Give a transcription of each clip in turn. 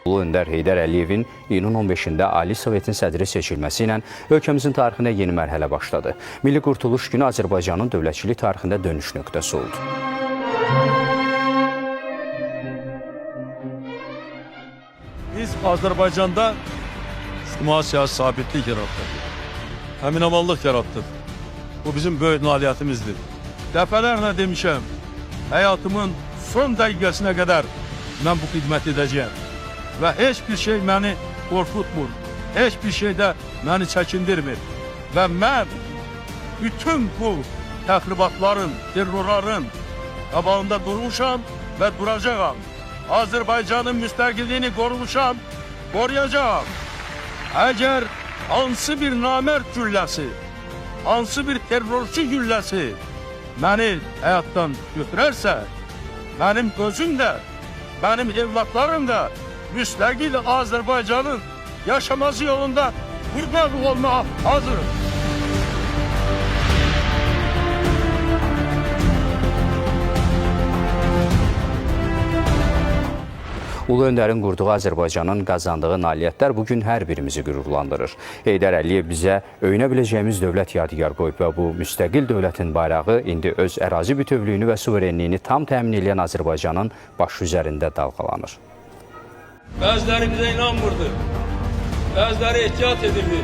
Ulu Öndər Heydər Əliyevin iyunun 15-də Ali Sovetin sədri seçilməsi ilə ölkəmizin tarixində yeni mərhələ başladı. Milli Qurtuluş Günü Azərbaycanın dövlətçilik tarixində dönüş nöqtəsi oldu. Biz Azərbaycanda ictimai-siyasi sabitlik yaratdıq. Əmin-amallıq yaratdıq. Bu bizim böyük nailiyyətimizdir. Dəfələrlə demişəm, həyatımın son dəqiqəsinə qədər mən bu xidmət edəcəyəm. Və heç bir şey məni qorxutmur, heç bir şey də məni çəkindirmir. Və mən bütün bu təxribatların, terrorların qabağında durmuşam və duracağam. Azərbaycanın müstəqilliyini qorumuşam, qoruyacağam. Əgər hansı bir namərd gülləsi, hansı bir terrorçu gülləsi məni həyatdan götürərsə, mənim özüm də, mənim evlatlarım da müstəqil Azərbaycanın yaşaması yolunda qurban olmağa hazırım. Ulu Öndərin qurduğu Azərbaycanın qazandığı nailiyyətlər bugün hər birimizi qürurlandırır. Heydər Əliyev bizə öyünə biləcəyimiz dövlət yadigar qoyub və bu müstəqil dövlətin bayrağı indi öz ərazi bütövlüyünü və suverenliyini tam təmin edən Azərbaycanın başı üzərində dalğalanır. Bəziləri bizə inanmırdı, bəziləri ehtiyat edirdi,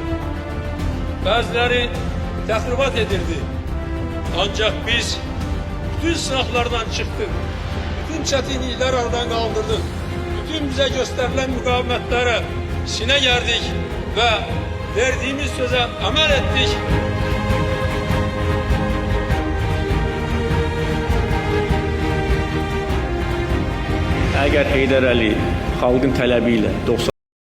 bəziləri təxribat edirdi. Ancaq biz bütün sınaqlardan çıxdıq, bütün çətinliklər aradan qaldırdıq, bütün bizə göstərilən müqavimətlərə sinə gərdik və verdiyimiz sözə əməl etdik. Əgər Heydər Əliyev xalqın tələbi ilə 90